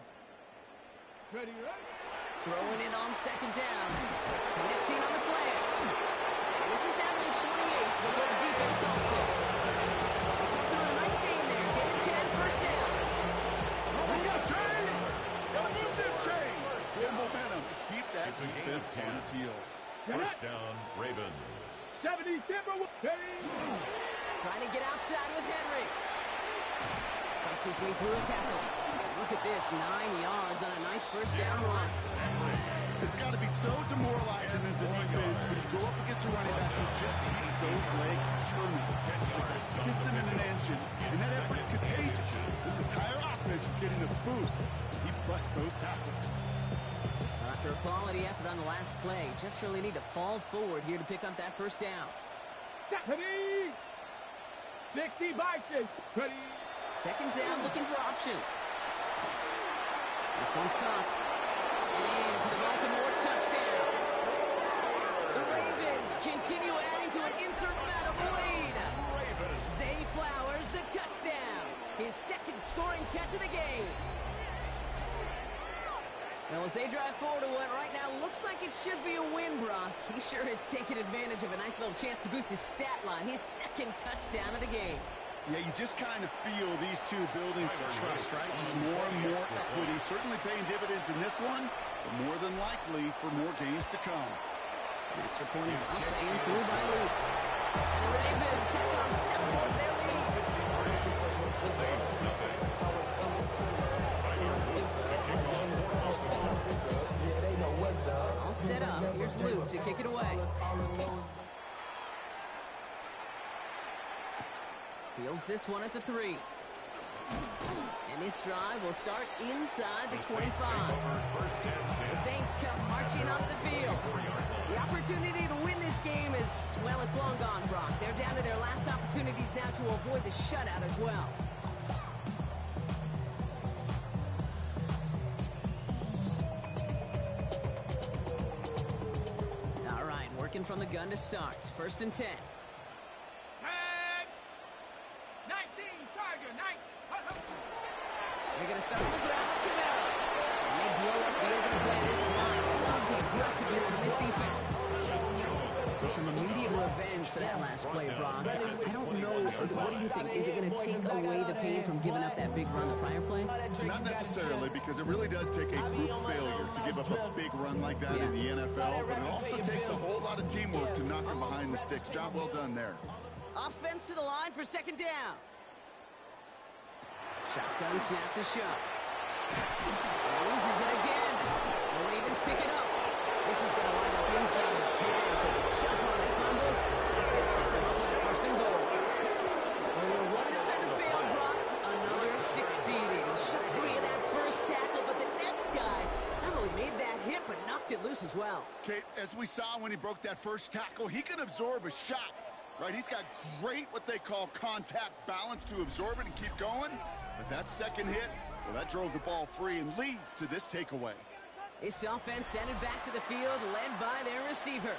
Ready, right? Throwing it on 2nd down. Connecting on the slant. And this is down to the 28 before the defense holds it. Doing a nice game there. Getting 10, 1st down. Oh, we got chain. Gotta move that chain. Good momentum to keep that defense on its heels. 1st down, Ravens. 70 Timberwolves. Trying to get outside with Henry. Fights his way through a tackle. Look at this, 9 yards on a nice 1st down run. It's got to be so demoralizing as a defense when you go up against a running back who just keeps those legs churning like a piston in an engine, and that effort's contagious. This entire offense is getting a boost. He busts those tackles. After a quality effort on the last play, just really need to fall forward here to pick up that first down. Ready? 60 by 6. Ready? Second down, looking for options. This one's caught. And in for the Baltimore touchdown. The Ravens continue adding to an insurmountable lead. Zay Flowers, the touchdown. His second scoring catch of the game. Well, as they drive forward to what right now looks like it should be a win, Brock. He sure has taken advantage of a nice little chance to boost his stat line. His second touchdown of the game. Yeah, you just kind of feel these two building some trust, right? Just more and more equity. Certainly paying dividends in this one, but more than likely for more games to come. The extra point is up and through by Luke. And the Ravens take on 7 more of their lead. All set up. Here's Luke to kick it away. Fields this one at the 3. And this drive will start inside the 25. The Saints come marching onto the field. The opportunity to win this game is, well, it's long gone, Brock. They're down to their last opportunities now to avoid the shutout as well. All right, working from the gun to start. 1st and 10. They're going to start on the ground with Camaro. And they blow up the open play this time. Love the aggressiveness from this defense. So some immediate revenge for that last play, Brock. I don't know. What do you think? Is it going to take away the pain from giving up that big run the prior play? Not necessarily, because it really does take a group failure to give up a big run like that in the NFL. But it also takes a whole lot of teamwork to knock them behind the sticks. Job well done there. Offense to the line for 2nd down. Shotgun snap to Shuck. Loses it again. The Ravens pick it up. This is going to wind up inside the 10. So they jump on the fumble. That's going to set them up with a 1st and goal. Well, one defender failed, Brock. Another succeeded. He shook free of that first tackle, but the next guy not only made that hit, but knocked it loose as well. Kate, as we saw when he broke that first tackle, he can absorb a shot. Right, he's got great what they call contact balance to absorb it and keep going. But that second hit, well, that drove the ball free and leads to this takeaway. This offense headed back to the field, led by their receiver.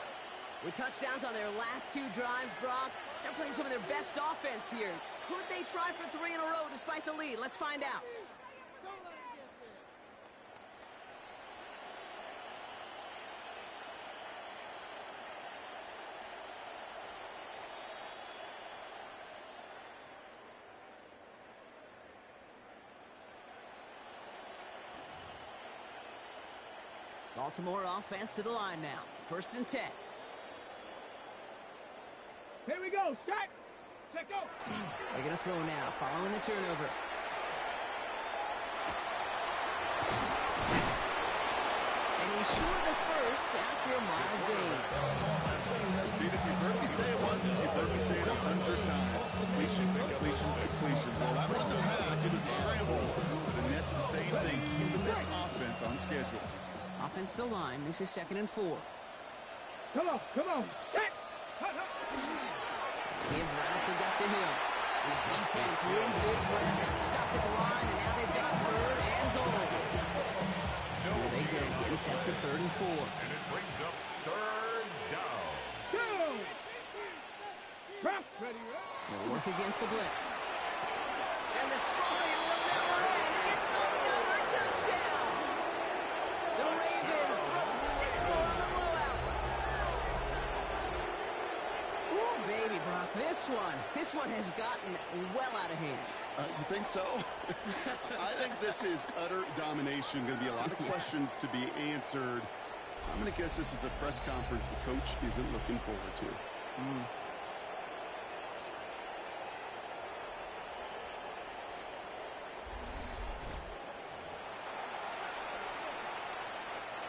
With touchdowns on their last 2 drives, Brock, they're playing some of their best offense here. Could they try for 3 in a row despite the lead? Let's find out. Baltimore offense to the line now. 1st and 10. Here we go. Set. Set, go. They're going to throw now, following the turnover. And he's short of first after a mild gain. Dude, if you've heard me say it once, you've heard me say it 100 times. Completions, completions, completions. Well, that one in the past, it was a scramble. But the Nets, the same thing, keeping this offense on schedule. Offense to line. This is 2nd and 4. Come on, come on. Set. Give right up the gut to him. And the defense wins this one. That's stopped at the line, and now they've got 3rd and goal. Here they go, getting set to 3rd and 4. And it brings up 3rd down. Go. Rough. Ready, They'll work against the blitz. And the scoring will never end. It's another touchdown. The Ravens throw 6 more on the blowout. Ooh, baby, Brock, this one has gotten well out of hand. You think so? I think this is utter domination. Going to be a lot of questions to be answered. I'm going to guess this is a press conference the coach isn't looking forward to.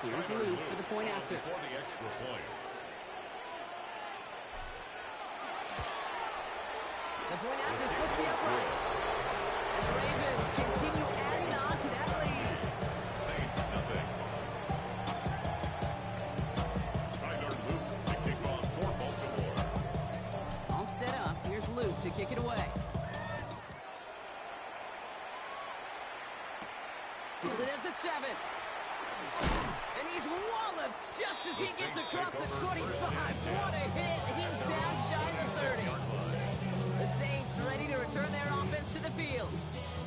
Here's Luke for the point after. For the extra point. The point after splits the uprights. And the Ravens continue adding on to that lead. Saints nothing. Tyler Luke to kick off for Baltimore. All set up. Here's Luke to kick it away. Fielded at the 7. And he's walloped just as he gets across the 25. What a hit. He's down shy of the 30. The Saints ready to return their offense to the field.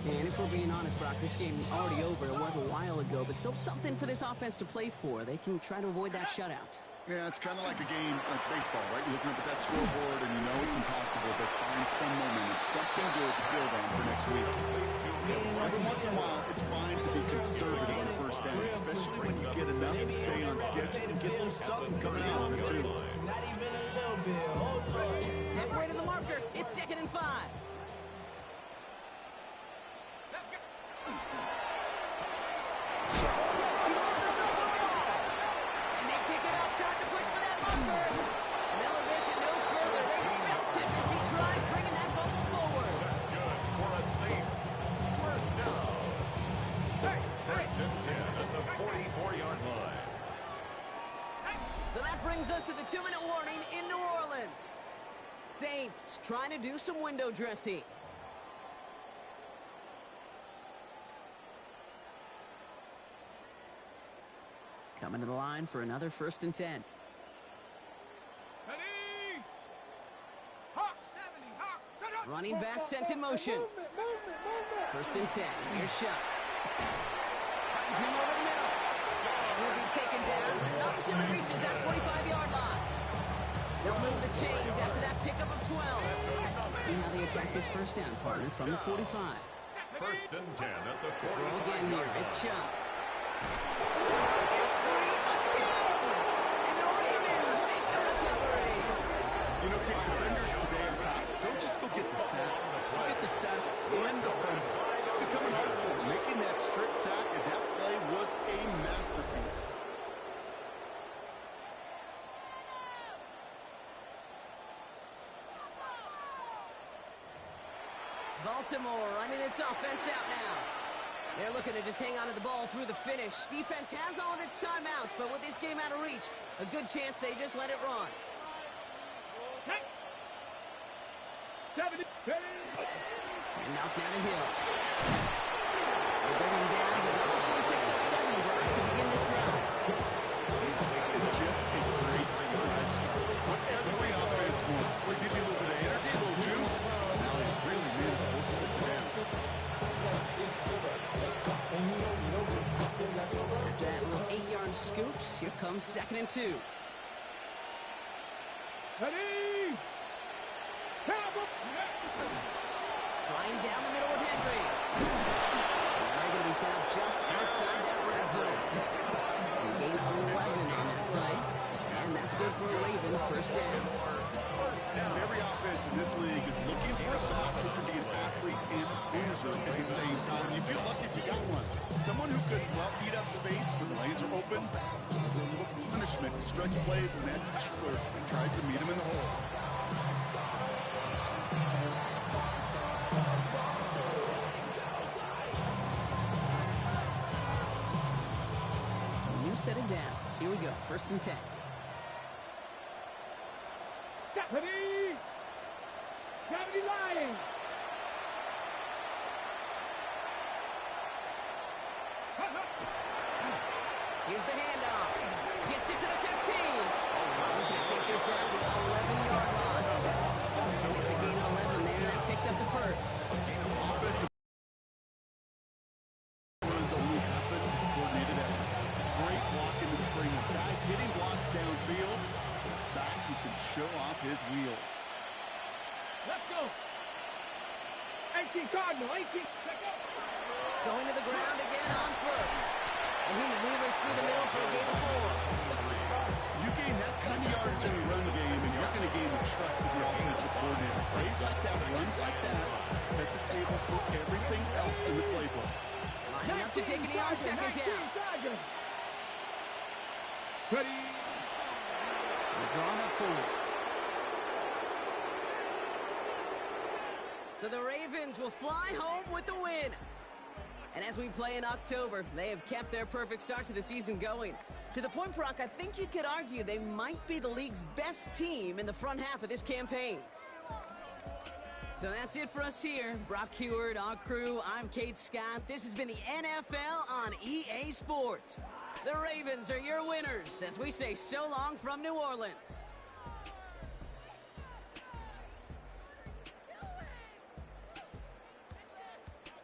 And if we're being honest, Brock, this game already over. It was a while ago, but still something for this offense to play for. They can try to avoid that shutout. Yeah, it's kind of like a game like baseball, right? You're looking up at that scoreboard and you know it's impossible, but find some momentum, something good to build on for next week. Every once in a while, it's fine to be conservative on first down, especially when you get enough to stay on schedule and get a little something coming out of it, too. Not even a little bit. Hold right. Halfway to the marker. It's 2nd and 5. He loses the football. And they pick it up. Time to push for that marker. And they'll advance it no further. They belt him as he tries bringing that fumble forward. That's good for a Saints. First down. First and 10 at the 44-yard line. So that brings us to the 2-minute warning in New Orleans. Saints trying to do some window dressing. Coming to the line for another 1st and 10. Running back sent in motion. 1st and 10. Here's Shot. Finds him over the middle. And he'll be taken down, but not until he reaches that 45-yard line. They'll move the chains after that pickup of 12. Let's see how they attack this first down, partner, from the 45. First and 10 at the 45. Throw again here. It's Shot. It's Green again! And the Ravens make the recovery. You know, kick defenders today on top, don't just go get the sack. Go get the sack and the fumble. It's becoming hard for them. Making that strip sack and that play was a masterpiece. Baltimore running its offense out now. They're looking to just hang on to the ball through the finish. Defense has all of its timeouts, but with this game out of reach, a good chance they just let it run. And off now to Hill. They bring him down, but he picks up 7 to begin this drive. It's just a great drive start. What every offense wants. It gives you a little bit of energy, a little juice. Now it's really manageable. Sit down. After that little 8-yard scoot, here comes 2nd and 2. Flying down the middle with Henry. They're going to be set up just outside that red zone. They gain 11 on that play. And that's good for the Ravens, first down. Every offense in this league is looking for a back who can be an athlete and a finisher at the same time. You feel lucky if you got one. Someone who could eat up space when the lanes are open. What punishment to stretch plays when that tackler tries to meet him in the hole. So a new set of downs. Here we go, 1st and 10. Gravity lying. Here's the handoff. Gets it to the 15. He's going to take this down to the 11-yard line. It's a gain of 11 there. That picks up the first. Offensive runs only happen with coordinated efforts. Great block in the spring. Guys hitting blocks downfield. Back who can show off his wheels. Let's go. 18 Cardinal, 18. Let's go. Going to the ground again on first. And he maneuvers through the middle for a gain of 4. You gain that kind of yardage in the run game, and you're going to gain the trust of your offensive coordinator. Plays like that, runs like that, set the table for everything else in the playbook. Lining up to take it on 2nd down. Ready. They're drawn up forward. So the Ravens will fly home with the win. And as we play in October, they have kept their perfect start to the season going. To the point, Brock, I think you could argue they might be the league's best team in the front half of this campaign. So that's it for us here. Brock Heward, our crew, I'm Kate Scott. This has been the NFL on EA Sports. The Ravens are your winners as we say so long from New Orleans.